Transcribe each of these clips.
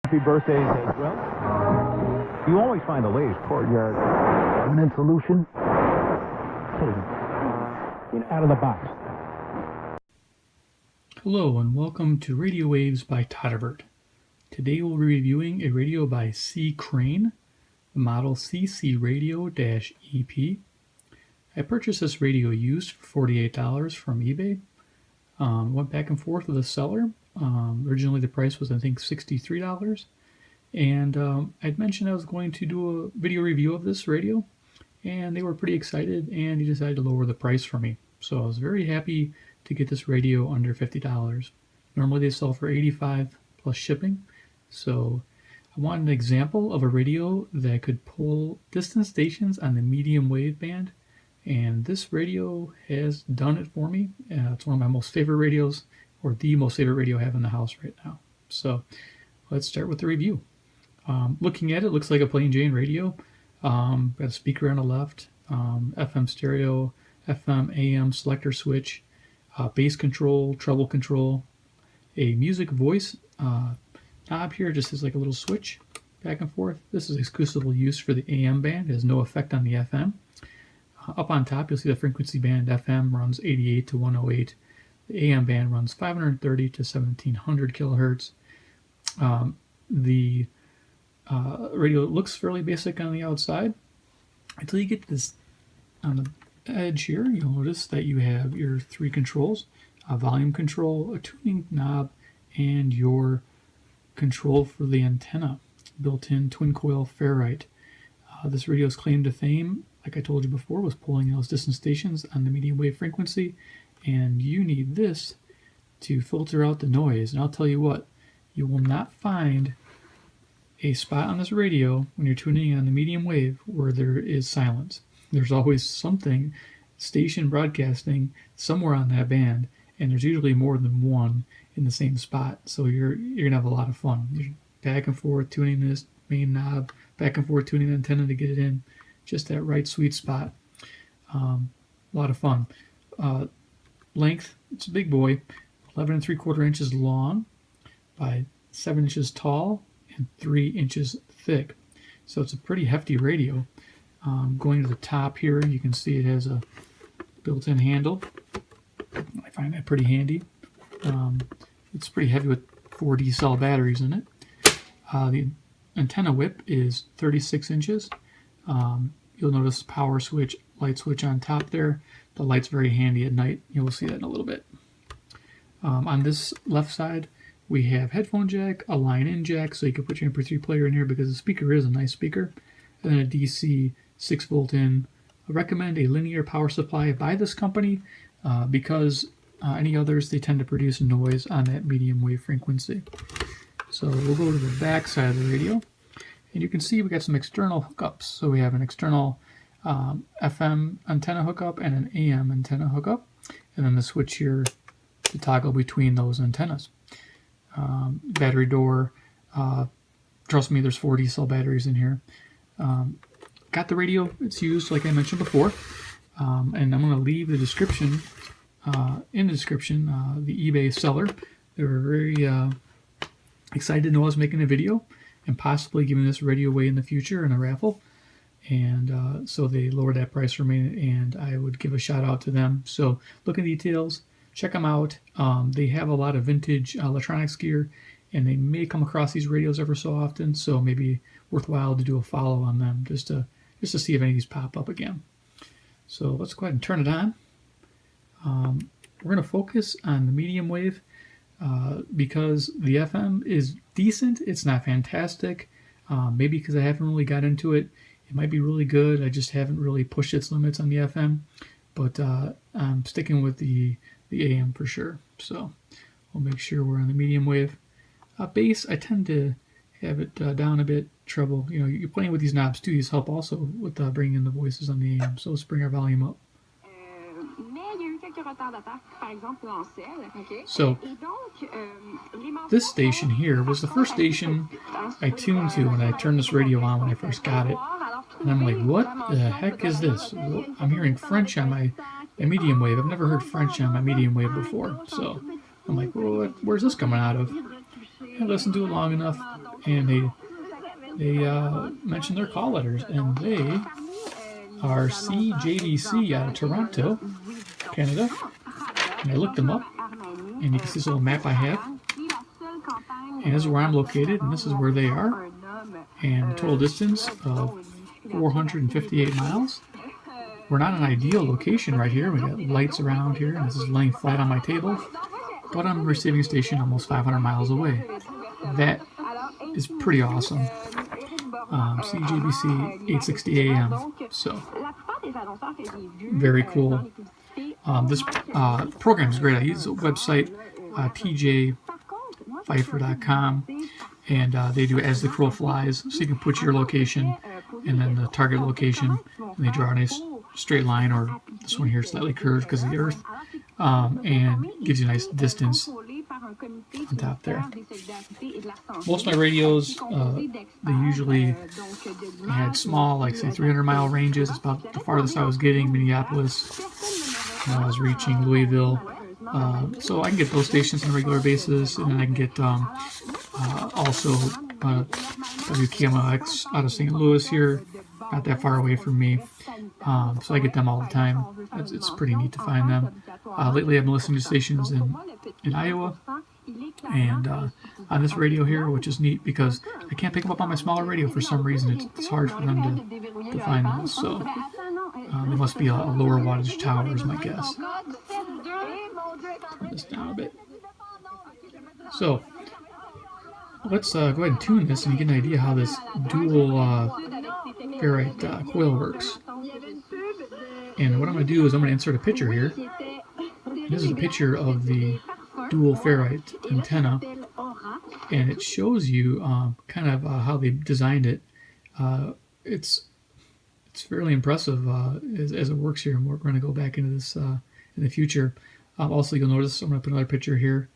Happy birthdays as well. You always find the latest courtyard permanent solution. Out of the box. Hello and welcome to Radio Waves by Todderbert. Today we'll be reviewing a radio by C.Crane, the model CC Radio-EP. I purchased this radio used for $48 from eBay. Went back and forth with the seller. Originally the price was I think $63, and I'd mentioned I was going to do a video review of this radio, and they were pretty excited, and he decided to lower the price for me. So I was very happy to get this radio under $50. Normally they sell for $85 plus shipping, so I wanted an example of a radio that could pull distant stations on the medium wave band, and this radio has done it for me. It's one of my most favorite radios, or the most favorite radio I have in the house right now. So let's start with the review. Looking at it, looks like a plain Jane radio. Got a speaker on the left, FM stereo, FM, AM selector switch, bass control, treble control, a music voice knob here just has like a little switch back and forth. This is exclusively used for the AM band. It has no effect on the FM. Up on top, you'll see the frequency band. FM runs 88 to 108. The AM band runs 530 to 1700 kilohertz. The radio looks fairly basic on the outside until you get this on the edge here. You'll notice that you have your three controls: a volume control, a tuning knob, and your control for the antenna. Built-in twin coil ferrite. This radio's claim to fame, like I told you before, was pulling those distant stations on the medium wave frequency, and you need this to filter out the noise. And I'll tell you what, you will not find a spot on this radio when you're tuning on the medium wave where there is silence. There's always something, station broadcasting somewhere on that band, and there's usually more than one in the same spot. So you're gonna have a lot of fun. You're back and forth tuning this main knob, back and forth tuning the antenna to get it in just that right sweet spot. A lot of fun. Length, it's a big boy, 11 3/4 inches long by 7 inches tall and 3 inches thick. So it's a pretty hefty radio. Going to the top here, you can see it has a built-in handle. I find that pretty handy. It's pretty heavy with 4 D-cell batteries in it. The antenna width is 36 inches. You'll notice power switch, light switch on top there. The light's very handy at night. You'll see that in a little bit. On this left side, we have headphone jack, a line-in jack, so you can put your MP3 player in here because the speaker is a nice speaker, and then a DC 6-volt in. I recommend a linear power supply by this company because any others, they tend to produce noise on that medium wave frequency. So we'll go to the back side of the radio, and you can see we got some external hookups. So we have an external FM antenna hookup and an AM antenna hookup, and then the switch here to toggle between those antennas. Battery door, trust me, there's 4 D-cell batteries in here. Got the radio, it's used like I mentioned before, and I'm going to leave the description, in the description, the eBay seller. They were very excited to know I was making a video and possibly giving this radio away in the future in a raffle, and so they lowered that price for me, and I would give a shout out to them. So look at details, check them out. They have a lot of vintage electronics gear, and they may come across these radios ever so often, so maybe worthwhile to do a follow on them just to see if any of these pop up again. So let's go ahead and turn it on. We're going to focus on the medium wave because the FM is decent. It's not fantastic. Maybe because I haven't really got into it. It might be really good. I just haven't really pushed its limits on the FM. But I'm sticking with the AM for sure. So we'll make sure we're on the medium wave. Bass, I tend to have it down a bit. Treble, you know, you're playing with these knobs too. These help also with bringing in the voices on the AM. So let's bring our volume up. So this station here was the first station I tuned to when I turned this radio on when I first got it. And I'm like, what the heck is this? I'm hearing French on my medium wave. I've never heard French on my medium wave before. So I'm like, well, where's this coming out of? I listened to it long enough. and they mention their call letters, and they are CJDC out of Toronto, Canada. And I looked them up, and you can see this little map I have, and this is where I'm located, and this is where they are, and total distance of 458 miles. We're not an ideal location right here. We got lights around here, and this is laying flat on my table, but I'm receiving station almost 500 miles away. That is pretty awesome. CJBC 860 AM, so very cool. This program is great. I use the website tjpfeiffer.com, and they do As the Crow Flies, so you can put your location and then the target location, and they draw a nice straight line, or this one here slightly curved because of the earth, and gives you a nice distance on top there. Most of my radios, they usually had small, like say 300-mile ranges. It's about the farthest I was getting, Minneapolis. I was reaching Louisville. So I can get those stations on a regular basis, and then I can get also WKMLX out of St. Louis here, not that far away from me. So I get them all the time. It's pretty neat to find them. Lately I've been listening to stations in Iowa, and on this radio here, which is neat because I can't pick them up on my smaller radio for some reason. It's hard for them to find those, so they must be a lower wattage tower is my guess. Turn this down a bit. So let's go ahead and tune this and you get an idea how this dual ferrite coil works. And what I'm going to do is I'm going to insert a picture here. This is a picture of the dual ferrite antenna, and it shows you kind of how they designed it. It's fairly impressive as it works here, and we're going to go back into this in the future. Also, you'll notice I'm going to put another picture here.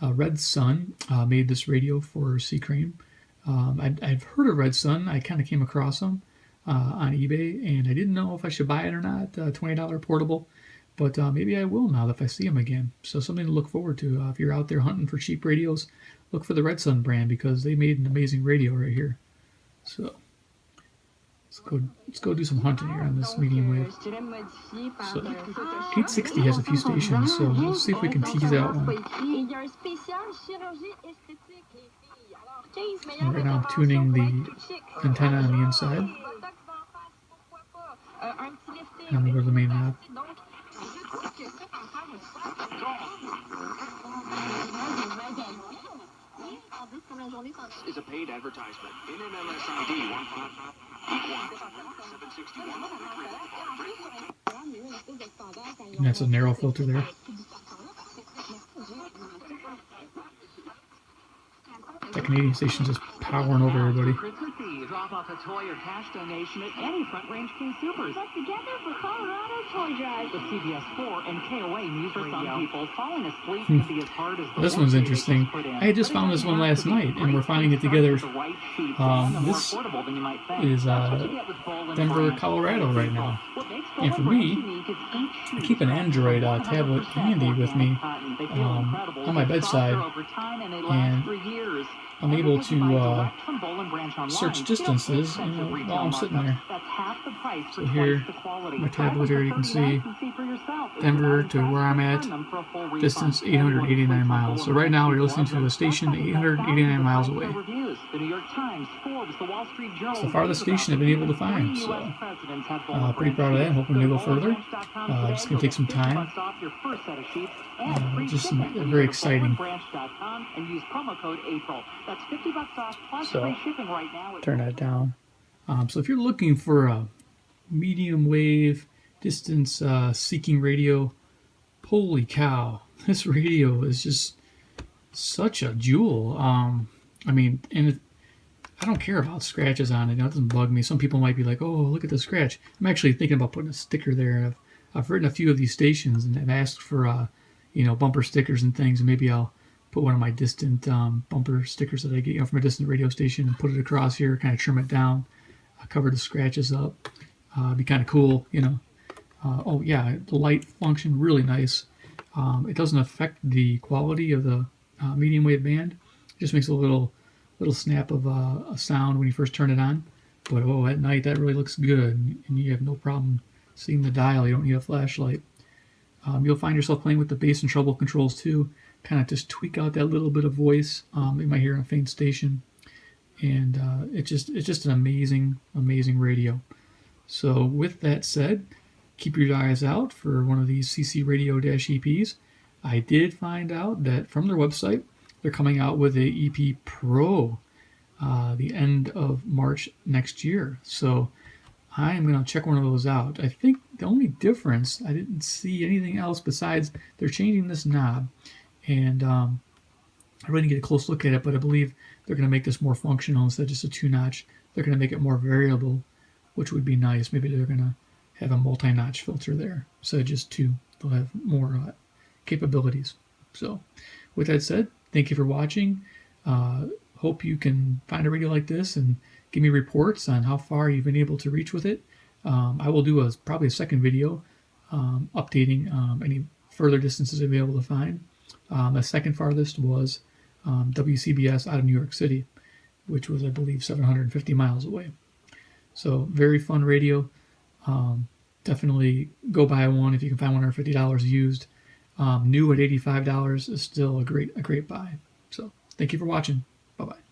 Redsun made this radio for C.Crane. I've heard of Redsun. I kind of came across them on eBay, and I didn't know if I should buy it or not. $20 portable, but maybe I will now if I see them again. So something to look forward to. If you're out there hunting for cheap radios, look for the Redsun brand because they made an amazing radio right here. So let's go do some hunting here on this medium wave. So 860 has a few stations, so we'll see if we can tease out one. And right now I'm tuning the antenna on the inside. And I'm going to go to the main knob. Is a paid advertisement. NMLSID 155. And that's a narrow filter there. That Canadian station's just powering over everybody. Drop off a toy or cash donation at any Front Range King Supers. Get together for Colorado Toy Drive. The CBS 4 and KOA News Radio. For some people, falling asleep can be as hard as this one's interesting. I had just found this one last night, and we're finding it together. This is Denver, Colorado right now. And for me, I keep an Android tablet handy with me on my bedside, and I'm able to search distances while I'm sitting there. So here, my tablet here, you can see Denver to where I'm at, distance 889 miles. So right now we're listening to a station 889 miles away. It's the farthest station I've been able to find, so pretty proud of that. Hoping to go further. Just going to take some time. Just very exciting. So turn that down. So if you're looking for a medium wave distance seeking radio, holy cow, this radio is just such a jewel. I mean, and I don't care about scratches on it. It doesn't bug me. Some people might be like, "Oh, look at the scratch." I'm actually thinking about putting a sticker there. I've written a few of these stations, and I've asked for bumper stickers and things, and maybe I'll put one of my distant bumper stickers that I get from a distant radio station and put it across here, kind of trim it down, cover the scratches up. Be kind of cool, oh yeah, the light function, really nice. It doesn't affect the quality of the medium wave band. It just makes it a little little snap of a sound when you first turn it on. But oh, at night that really looks good, and you have no problem seeing the dial. You don't need a flashlight. You'll find yourself playing with the bass and treble controls too, kind of just tweak out that little bit of voice. You might hear on a faint station, and it's just an amazing radio. So with that said, keep your eyes out for one of these CC Radio-EPs. I did find out that from their website, they're coming out with a EP Pro the end of March next year. So I am going to check one of those out. I think the only difference, I didn't see anything else besides they're changing this knob. And I really didn't get a close look at it, but I believe they're going to make this more functional instead of just a 2-notch. They're going to make it more variable, which would be nice. Maybe they're going to have a multi-notch filter there instead of just 2. They'll have more capabilities. So with that said, thank you for watching. Hope you can find a radio like this and give me reports on how far you've been able to reach with it. I will do probably a second video updating any further distances I'll be able to find. The second farthest was WCBS out of New York City, which was, I believe, 750 miles away. So very fun radio. Definitely go buy one if you can find one for $50 used. New at $85 is still a great buy. So thank you for watching. Bye-bye.